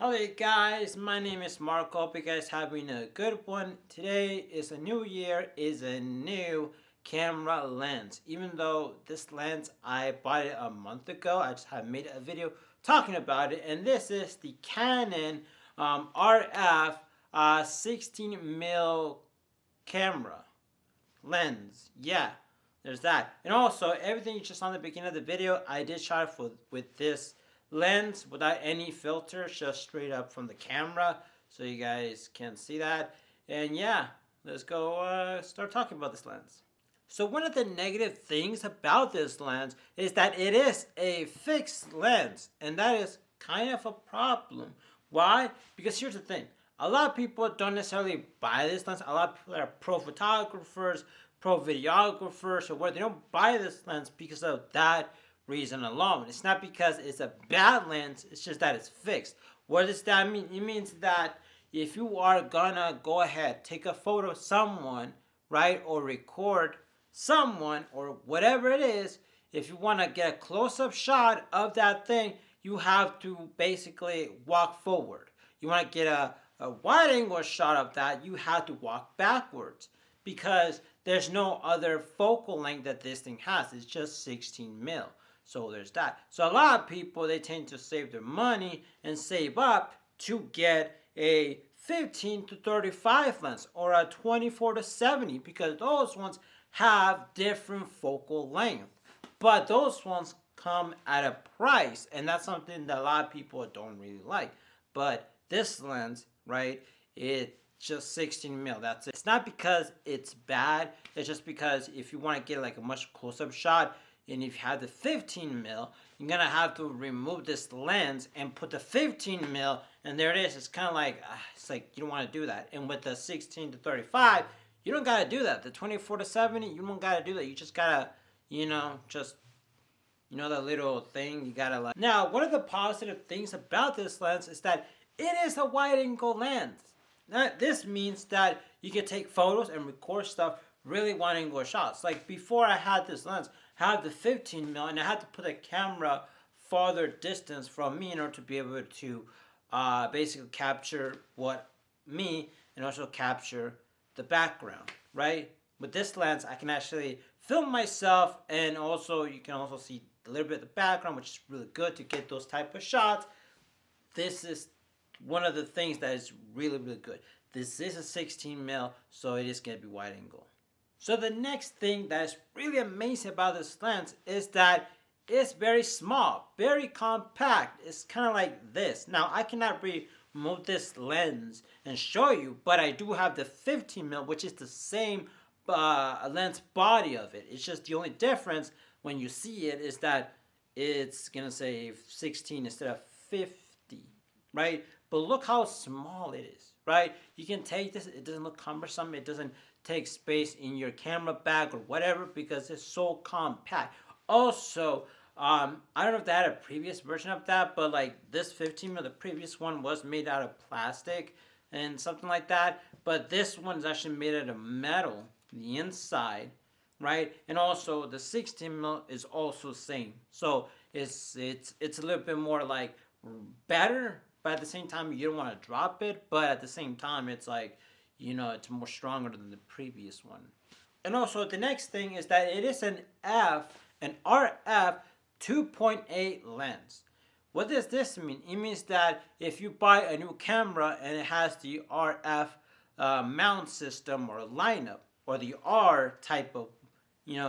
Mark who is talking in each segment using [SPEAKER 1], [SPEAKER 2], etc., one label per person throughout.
[SPEAKER 1] Hello guys, my name is Marco. Hope you guys having a good one. Today is a new year, is a new camera lens. Even though this lens I bought it a month ago, I just have made a video talking about it. And this is the Canon RF 16mm camera lens. Yeah, there's that. And also everything you just saw in the beginning of the video, I did shot with this lens without any filters, just straight up from the camera, so you guys can see that. And yeah, let's go start talking about this lens. So one of the negative things about this lens is that it is a fixed lens, and that is kind of a problem. Why? Because here's the thing. A lot of people don't necessarily buy this lens. A lot of people are pro photographers, pro videographers, or where they don't buy this lens because of that reason alone. It's not because it's a bad lens, it's just that it's fixed. What does that mean? It means that if you are gonna go ahead, take a photo of someone, right, or record someone, or whatever it is, if you want to get a close-up shot of that thing, you have to basically walk forward. You want to get a wide-angle shot of that, you have to walk backwards, because there's no other focal length that this thing has. It's just 16 mil. So there's that. So a lot of people, they tend to save their money and save up to get a 15 to 35 lens or a 24 to 70, because those ones have different focal length. But those ones come at a price, and that's something that a lot of people don't really like. But this lens, right, it's just 16 mil. That's it. It's not because it's bad. It's just because if you want to get like a much close-up shot, and if you have the 15 mil, you're gonna have to remove this lens and put the 15 mil, and there it is. It's kind of like, it's like you don't want to do that. And with the 16 to 35, you don't gotta do that. The 24 to 70, you don't gotta do that. You just gotta, that little thing you gotta like. Now, one of the positive things about this lens is that it is a wide-angle lens. Now, this means that you can take photos and record stuff really wide-angle shots. Like before I had this lens, I had the 15 mil, and I had to put a camera farther distance from me in order to be able to basically capture me and also capture the background, right? With this lens, I can actually film myself, and also you can also see a little bit of the background, which is really good to get those type of shots. This is one of the things that is really, really good. This is a 16 mil, so it is going to be wide angle. So the next thing that is really amazing about this lens is that it's very small, very compact. It's kind of like this. Now, I cannot remove this lens and show you, but I do have the 15 mil, which is the same lens body of it. It's just the only difference when you see it is that it's going to say 16 instead of 50, right? But look how small it is, right? You can take this. It doesn't look cumbersome. It doesn't take space in your camera bag or whatever because it's so compact. Also, I don't know if they had a previous version of that, but like this 15 mil, the previous one was made out of plastic and something like that. But this one is actually made out of metal, the inside, right? And also the 16 mil is also the same. So it's a little bit more like better, but at the same time you don't want to drop it. But at the same time, it's like, it's more stronger than the previous one. And also the next thing is that it is an RF 2.8 lens. What does this mean? It means that if you buy a new camera and it has the RF mount system or lineup, or the R type of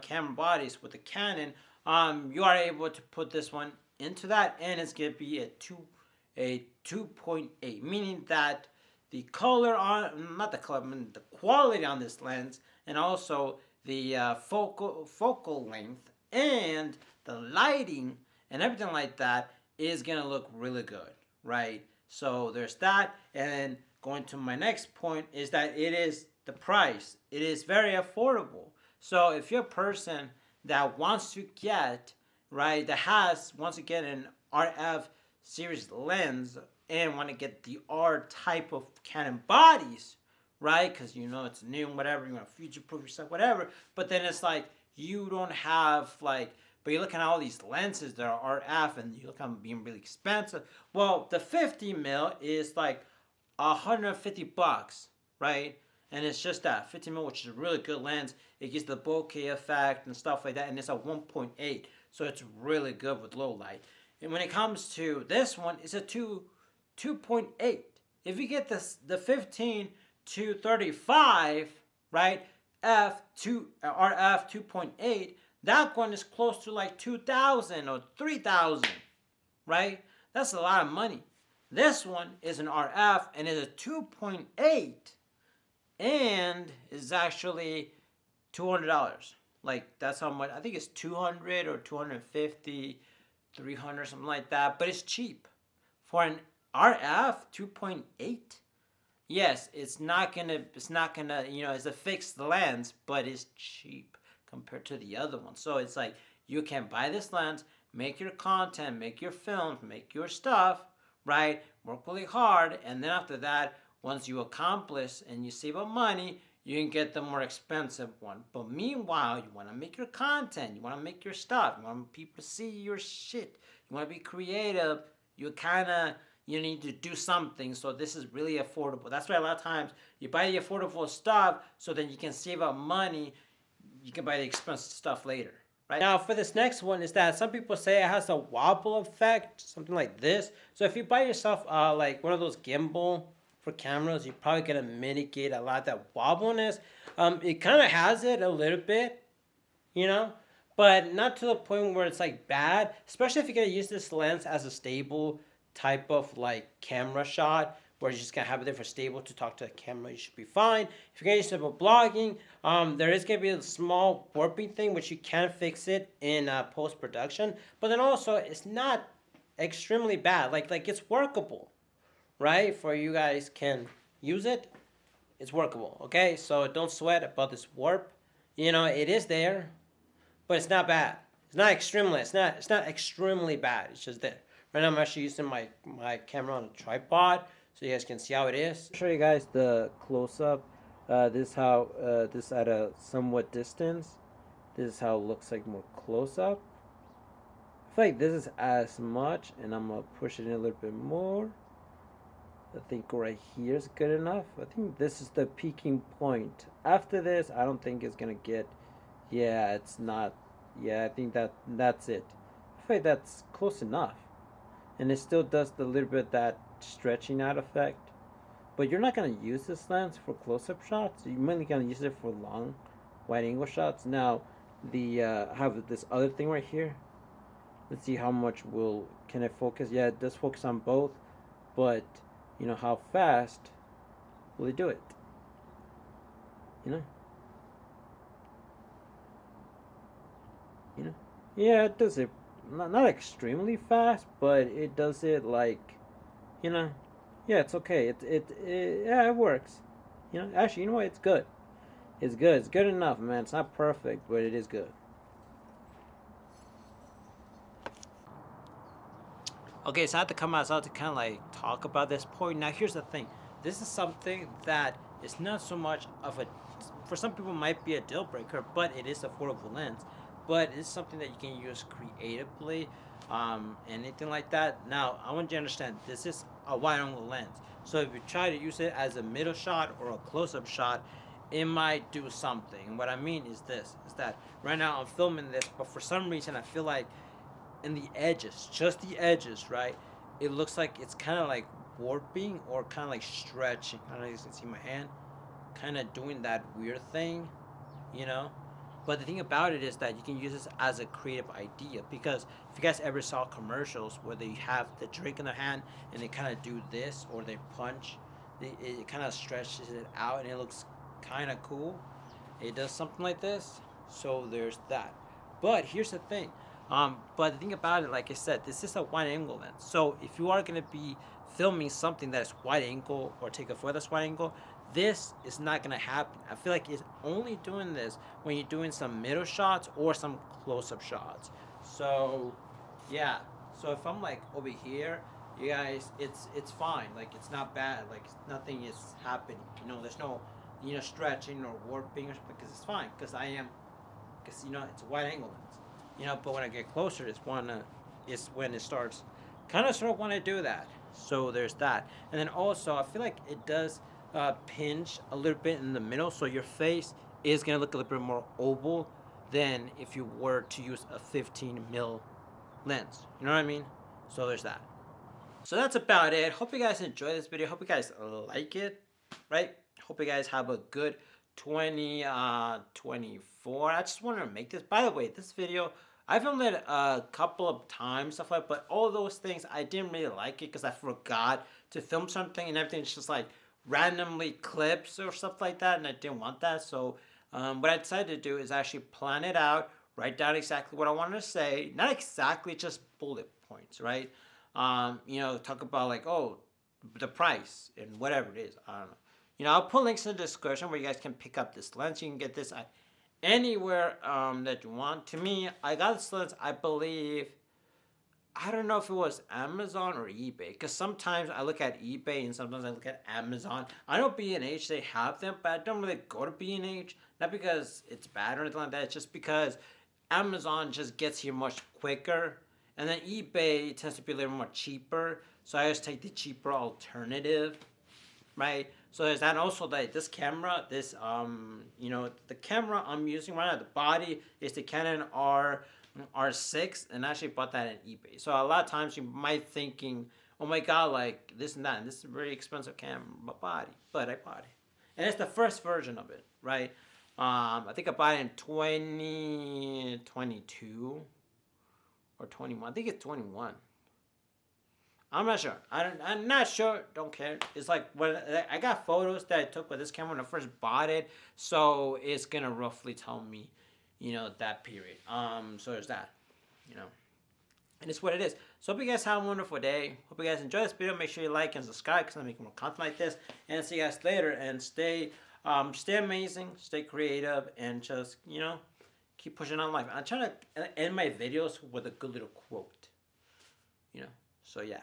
[SPEAKER 1] camera bodies with the Canon, you are able to put this one into that, and it's going to be a 2.8, meaning that the color on, not the color, I mean the quality on this lens, and also the focal length and the lighting and everything like that is gonna look really good, right? So there's that. And going to my next point is that it is the price. It is very affordable. So if you're a person that wants to get, right, wants to get an RF series lens and want to get the R type of Canon bodies, right? Because it's new and whatever, you want to future proof yourself, whatever. But then it's like you don't have like But you look at all these lenses that are RF and you look at them being really expensive. Well, the 50 mil is like $150, right? And it's just that 50 mil, which is a really good lens. It gives the bokeh effect and stuff like that, and it's a 1.8, so it's really good with low light. And when it comes to this one, it's a 2.8. If you get this the 15 to 35, right, f2 RF 2.8, that one is close to like 2,000 or 3,000, right? That's a lot of money. This one is an RF and is a 2.8 and is actually $200. Like, that's how much. I think it's 200 or 250, 300, something like that. But it's cheap for an RF 2.8. Yes, it's not gonna, it's a fixed lens, but it's cheap compared to the other one. So it's like, you can buy this lens, make your content, make your films, make your stuff, right? Work really hard, and then after that, once you accomplish and you save up money, you can get the more expensive one. But meanwhile, you want to make your content, you want to make your stuff, you want people to see your shit, you want to be creative, you need to do something. So this is really affordable. That's why a lot of times you buy the affordable stuff so then you can save up money. You can buy the expensive stuff later. Right? Now for this next one is that some people say it has a wobble effect, something like this. So if you buy yourself like one of those gimbal for cameras, you're probably going to mitigate a lot of that wobbliness. It kind of has it a little bit, but not to the point where it's like bad, especially if you're going to use this lens as a stable type of like camera shot where you're just going to have it there for stable to talk to the camera. You should be fine. If you're going to use it for blogging, there is going to be a small warping thing, which you can fix it in post-production, but then also it's not extremely bad. Like it's workable, right? For you guys can use it. It's workable, okay? So don't sweat about this warp. It is there, but it's not bad. It's not extremely bad. It's just there. Right now I'm actually using my camera on a tripod so you guys can see how it is. I'll show you guys the close-up. This is how this at a somewhat distance. This is how it looks like more close-up. I feel like this is as much, and I'm gonna push it in a little bit more. I think right here is good enough. I think this is the peaking point. After this, I don't think it's gonna get. Yeah, it's not. Yeah, I think that's it. I feel like that's close enough, and it still does the little bit that stretching out effect. But you're not gonna use this lens for close-up shots. You're mainly gonna use it for long, wide-angle shots. Now, I have this other thing right here. Let's see how much can it focus. Yeah, it does focus on both, but how fast will it do it? Yeah, it does it not extremely fast, but it does it like, yeah, it's okay. Yeah, it works. Actually, you know what? It's good. It's good. It's good enough, man. It's not perfect, but it is good. Okay, so I have to come outside to kind of like talk about this point. Now, here's the thing. This is something that is not so much of for some people might be a deal breaker, but it is affordable lens. But it's something that you can use creatively, anything like that. Now, I want you to understand, this is a wide-angle lens. So if you try to use it as a middle shot or a close-up shot, it might do something. And what I mean is that right now I'm filming this, but for some reason I feel like in the edges, just the edges, right? It looks like it's kind of like warping or kind of like stretching. I don't know if you can see my hand. Kind of doing that weird thing, But the thing about it is that you can use this as a creative idea, because if you guys ever saw commercials where they have the drink in their hand and they kind of do this or they punch, it kind of stretches it out and it looks kind of cool. It does something like this. So there's that. But here's the thing. But the thing about it, like I said, this is a wide angle lens. So if you are going to be filming something that is wide angle or take a photo that's wide angle, this is not going to happen. I feel like it's only doing this when you're doing some middle shots or some close-up shots. So, yeah. So if I'm like over here, you guys, it's fine. Like, it's not bad. Like, nothing is happening. There's no, stretching or warping or something, because it's fine. Because it's a wide angle lens. you know. But when I get closer, it's when it starts kind of sort of want to do that. So there's that, and then also I feel like it does pinch a little bit in the middle, so your face is gonna look a little bit more oval than if you were to use a 15 mil lens. You know what I mean? So there's that. So that's about it. Hope you guys enjoy this video. Hope you guys like it, right? Hope you guys have a good 2024. I just wanted to make this. By the way, this video, I filmed it a couple of times, stuff like, but all those things, I didn't really like it because I forgot to film something and everything's just like randomly clips or stuff like that, and I didn't want that. So what I decided to do is actually plan it out, write down exactly what I wanted to say, not exactly just bullet points, right? You know, talk about like, oh, the price and whatever it is. I don't know. You know, I'll put links in the description where you guys can pick up this lens. You can get this at anywhere that you want. To me, I got this lens, I believe, I don't know if it was Amazon or eBay. Because sometimes I look at eBay and sometimes I look at Amazon. I know B&H, they have them, but I don't really go to B&H. Not because it's bad or anything like that. It's just because Amazon just gets here much quicker. And then eBay tends to be a little more cheaper. So I always take the cheaper alternative, right? So there's that. And also that this camera, this you know, the camera I'm using right now, the body is the Canon R6, and I actually bought that on eBay. So a lot of times you might thinking, oh my god, like this and that, and this is a very expensive camera body, but I bought it. And it's the first version of it, right? I think I bought it in 2022 or 21. I think it's 21. I'm not sure. I'm not sure. Don't care. It's like when I got photos that I took with this camera when I first bought it, so it's gonna roughly tell me, you know, that period. So there's that, you know, and it's what it is. So hope you guys have a wonderful day. Hope you guys enjoy this video. Make sure you like and subscribe because I'm making more content like this. And see you guys later. And stay amazing, stay creative, and just, you know, keep pushing on life. I'm trying to end my videos with a good little quote, you know. So yeah.